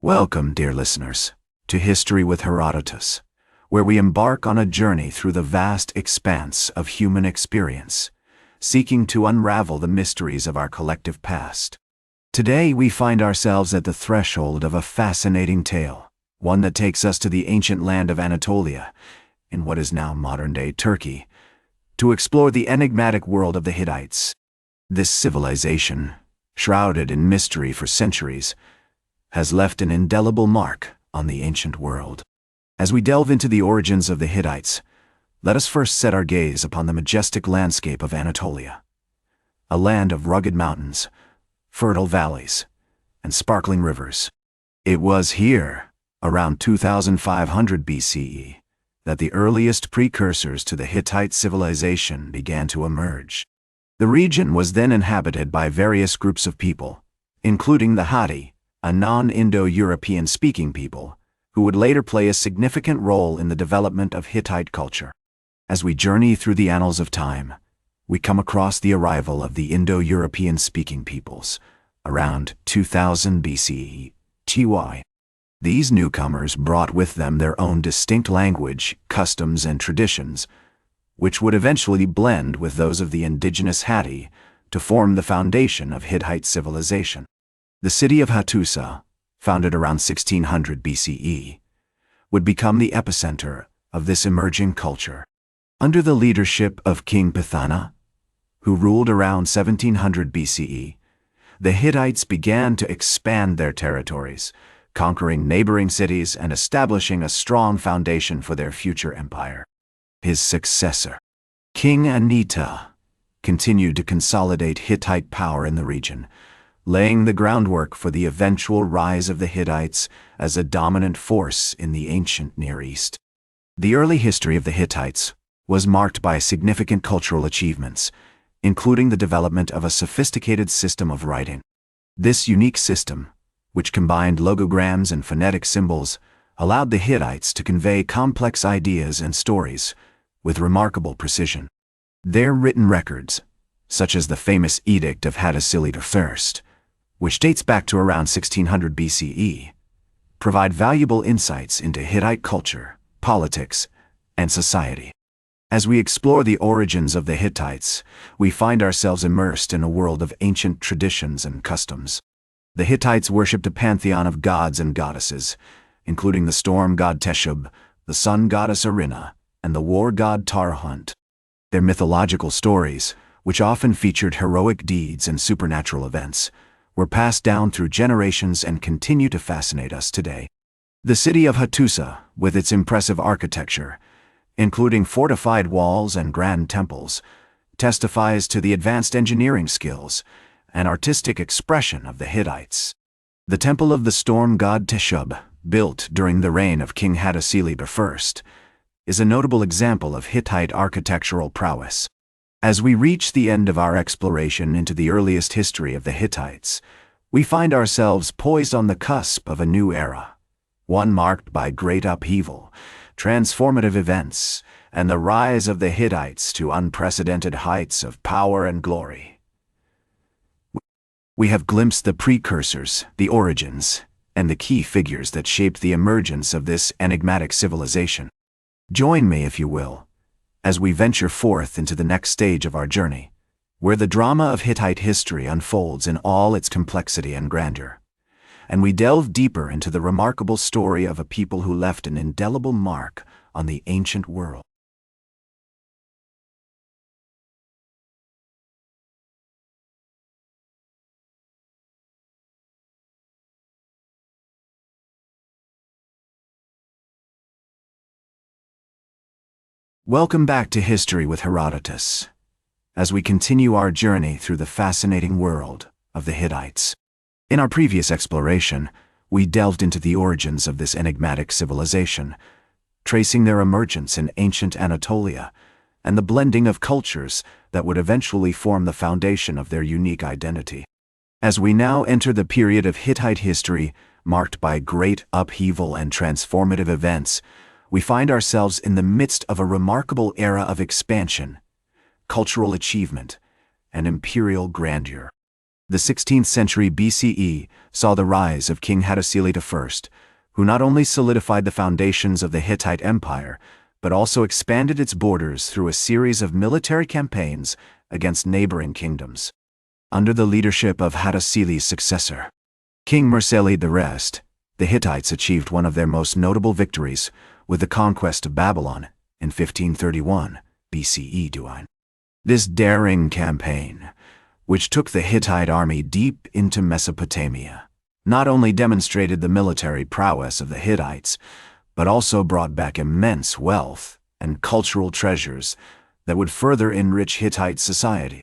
Welcome, dear listeners, to History with Herodotus, where we embark on a journey through the vast expanse of human experience, seeking to unravel the mysteries of our collective past. Today we find ourselves at the threshold of a fascinating tale, one that takes us to the ancient land of Anatolia, in what is now modern-day Turkey, to explore the enigmatic world of the Hittites. This civilization, shrouded in mystery for centuries, has left an indelible mark on the ancient world. As we delve into the origins of the Hittites, let us first set our gaze upon the majestic landscape of Anatolia, a land of rugged mountains, fertile valleys, and sparkling rivers. It was here, around 2500 BCE, that the earliest precursors to the Hittite civilization began to emerge. The region was then inhabited by various groups of people, including the Hatti, a non-Indo-European speaking people, who would later play a significant role in the development of Hittite culture. As we journey through the annals of time, we come across the arrival of the Indo-European speaking peoples, around 2000 BCE. These newcomers brought with them their own distinct language, customs, and traditions, which would eventually blend with those of the indigenous Hatti to form the foundation of Hittite civilization. The city of Hattusa, founded around 1600 BCE, would become the epicenter of this emerging culture. Under the leadership of King Pithana, who ruled around 1700 BCE, the Hittites began to expand their territories, conquering neighboring cities and establishing a strong foundation for their future empire. His successor, King Anita, continued to consolidate Hittite power in the region, laying the groundwork for the eventual rise of the Hittites as a dominant force in the ancient Near East. The early history of the Hittites was marked by significant cultural achievements, including the development of a sophisticated system of writing. This unique system, which combined logograms and phonetic symbols, allowed the Hittites to convey complex ideas and stories with remarkable precision. Their written records, such as the famous Edict of Hattusili I, which dates back to around 1600 BCE, provide valuable insights into Hittite culture, politics, and society. As we explore the origins of the Hittites, we find ourselves immersed in a world of ancient traditions and customs. The Hittites worshipped a pantheon of gods and goddesses, including the storm god Teshub, the sun goddess Arina, and the war god Tarhunt. Their mythological stories, which often featured heroic deeds and supernatural events, were passed down through generations and continue to fascinate us today. The city of Hattusa, with its impressive architecture, including fortified walls and grand temples, testifies to the advanced engineering skills and artistic expression of the Hittites. The temple of the storm god Teshub, built during the reign of King Hattusili I, is a notable example of Hittite architectural prowess. As we reach the end of our exploration into the earliest history of the Hittites, we find ourselves poised on the cusp of a new era, one marked by great upheaval, transformative events, and the rise of the Hittites to unprecedented heights of power and glory. We have glimpsed the precursors, the origins, and the key figures that shaped the emergence of this enigmatic civilization. Join me, if you will, as we venture forth into the next stage of our journey, where the drama of Hittite history unfolds in all its complexity and grandeur, and we delve deeper into the remarkable story of a people who left an indelible mark on the ancient world. Welcome back to History with Herodotus, as we continue our journey through the fascinating world of the Hittites. In our previous exploration, we delved into the origins of this enigmatic civilization, tracing their emergence in ancient Anatolia and the blending of cultures that would eventually form the foundation of their unique identity. As we now enter the period of Hittite history marked by great upheaval and transformative events, we find ourselves in the midst of a remarkable era of expansion, cultural achievement, and imperial grandeur. The 16th century BCE saw the rise of King Hattusili I, who not only solidified the foundations of the Hittite Empire, but also expanded its borders through a series of military campaigns against neighboring kingdoms. Under the leadership of Hattusili's successor, King Mursili I, the Hittites achieved one of their most notable victories with the conquest of Babylon in 1531 BCE. This daring campaign, which took the Hittite army deep into Mesopotamia, not only demonstrated the military prowess of the Hittites, but also brought back immense wealth and cultural treasures that would further enrich Hittite society.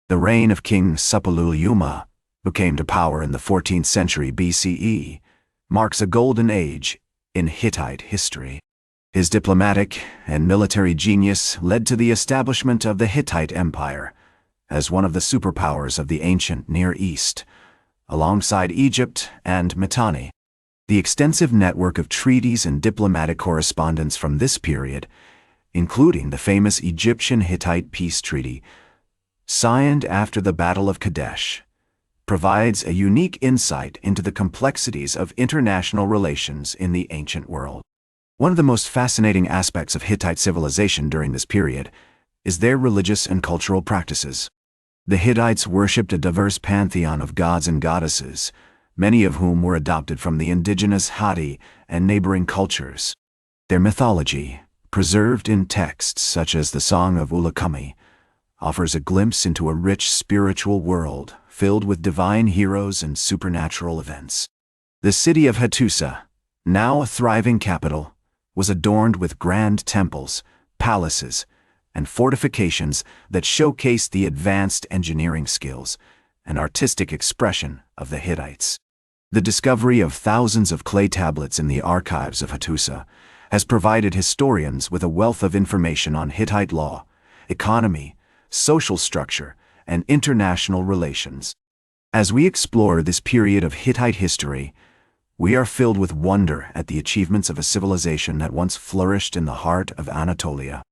The reign of King Suppiluliuma, who came to power in the 14th century BCE, marks a golden age in Hittite history. His diplomatic and military genius led to the establishment of the Hittite Empire as one of the superpowers of the ancient Near East, alongside Egypt and Mitanni. The extensive network of treaties and diplomatic correspondence from this period, including the famous Egyptian-Hittite peace treaty, signed after the Battle of Kadesh, provides a unique insight into the complexities of international relations in the ancient world. One of the most fascinating aspects of Hittite civilization during this period is their religious and cultural practices. The Hittites worshipped a diverse pantheon of gods and goddesses, many of whom were adopted from the indigenous Hatti and neighboring cultures. Their mythology, preserved in texts such as the Song of Ulukami, offers a glimpse into a rich spiritual world filled with divine heroes and supernatural events. The city of Hattusa, now a thriving capital, was adorned with grand temples, palaces, and fortifications that showcased the advanced engineering skills and artistic expression of the Hittites. The discovery of thousands of clay tablets in the archives of Hattusa has provided historians with a wealth of information on Hittite law, economy, social structure, and international relations. As we explore this period of Hittite history, we are filled with wonder at the achievements of a civilization that once flourished in the heart of Anatolia.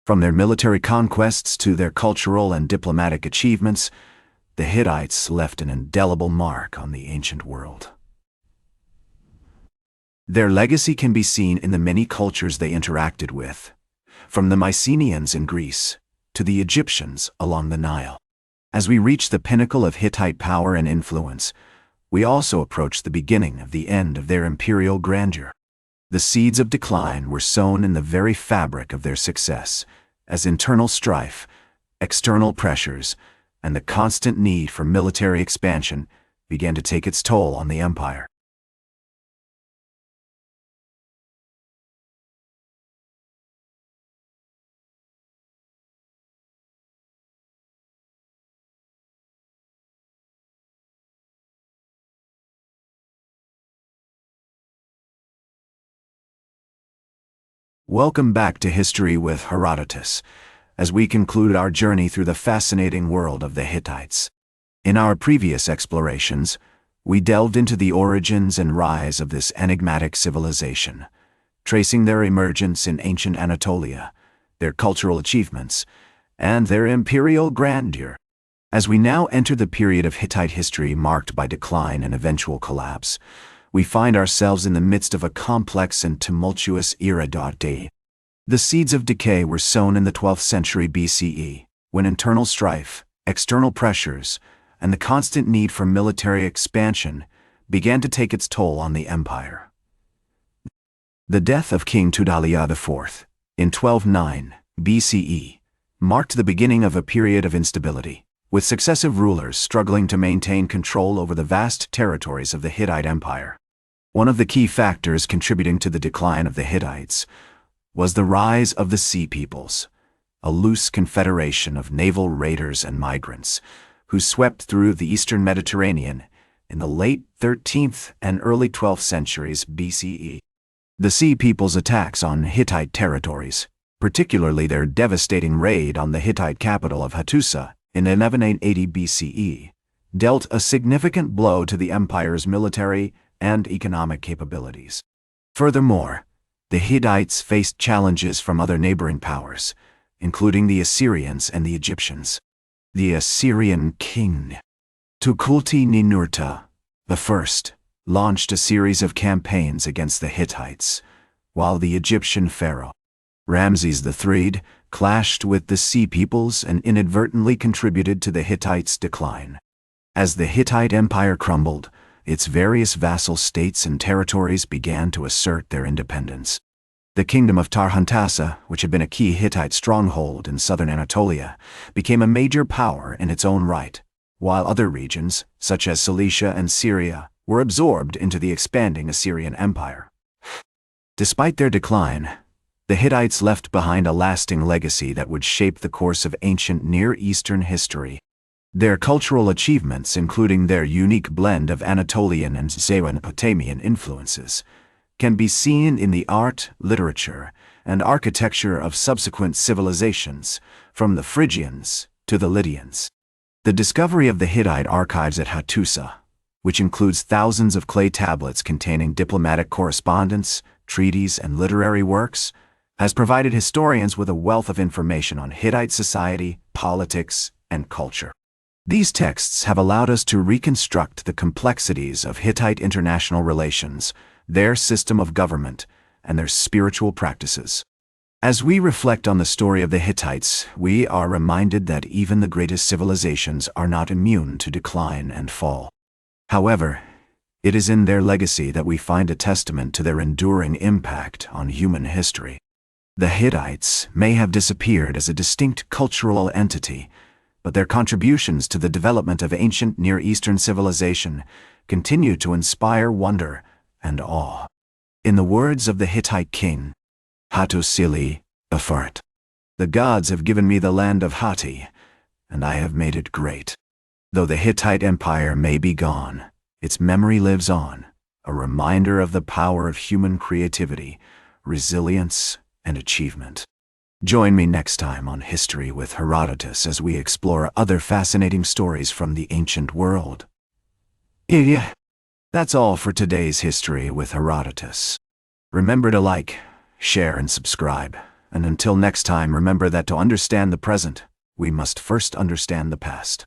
From their military conquests to their cultural and diplomatic achievements, the Hittites left an indelible mark on the ancient world. Their legacy can be seen in the many cultures they interacted with, from the Mycenaeans in Greece to the Egyptians along the Nile. As we reach the pinnacle of Hittite power and influence, we also approach the beginning of the end of their imperial grandeur. The seeds of decline were sown in the very fabric of their success, as internal strife, external pressures, and the constant need for military expansion began to take its toll on the empire. Welcome back to History with Herodotus, as we conclude our journey through the fascinating world of the Hittites. In our previous explorations, we delved into the origins and rise of this enigmatic civilization, tracing their emergence in ancient Anatolia, their cultural achievements, and their imperial grandeur. As we now enter the period of Hittite history marked by decline and eventual collapse, we find ourselves in the midst of a complex and tumultuous era. The seeds of decay were sown in the 12th century BCE, when internal strife, external pressures, and the constant need for military expansion began to take its toll on the empire. The death of King Tudhaliya IV, in 1209 BCE, marked the beginning of a period of instability, with successive rulers struggling to maintain control over the vast territories of the Hittite Empire. One of the key factors contributing to the decline of the Hittites was the rise of the Sea Peoples, a loose confederation of naval raiders and migrants who swept through the eastern Mediterranean in the late 13th and early 12th centuries BCE. The Sea Peoples' attacks on Hittite territories, particularly their devastating raid on the Hittite capital of Hattusa in 1180 BCE, dealt a significant blow to the empire's military and economic capabilities. Furthermore, the Hittites faced challenges from other neighboring powers, including the Assyrians and the Egyptians. The Assyrian king Tukulti-Ninurta I launched a series of campaigns against the Hittites, while the Egyptian pharaoh Ramses III clashed with the Sea Peoples and inadvertently contributed to the Hittites' decline. As the Hittite Empire crumbled, its various vassal states and territories began to assert their independence. The kingdom of Tarhuntassa, which had been a key Hittite stronghold in southern Anatolia, became a major power in its own right, while other regions, such as Cilicia and Syria, were absorbed into the expanding Assyrian Empire. Despite their decline, the Hittites left behind a lasting legacy that would shape the course of ancient Near Eastern history. Their cultural achievements, including their unique blend of Anatolian and Mesopotamian influences, can be seen in the art, literature, and architecture of subsequent civilizations, from the Phrygians to the Lydians. The discovery of the Hittite archives at Hattusa, which includes thousands of clay tablets containing diplomatic correspondence, treaties, and literary works, has provided historians with a wealth of information on Hittite society, politics, and culture. These texts have allowed us to reconstruct the complexities of Hittite international relations, their system of government, and their spiritual practices. As we reflect on the story of the Hittites, we are reminded that even the greatest civilizations are not immune to decline and fall. However, it is in their legacy that we find a testament to their enduring impact on human history. The Hittites may have disappeared as a distinct cultural entity, but their contributions to the development of ancient Near Eastern civilization continue to inspire wonder and awe. In the words of the Hittite king, Hattusili Afart, "The gods have given me the land of Hatti, and I have made it great." Though the Hittite Empire may be gone, its memory lives on, a reminder of the power of human creativity, resilience, and achievement. Join me next time on History with Herodotus as we explore other fascinating stories from the ancient world. Yeah, that's all for today's History with Herodotus. Remember to like, share, and subscribe. And until next time, remember that to understand the present, we must first understand the past.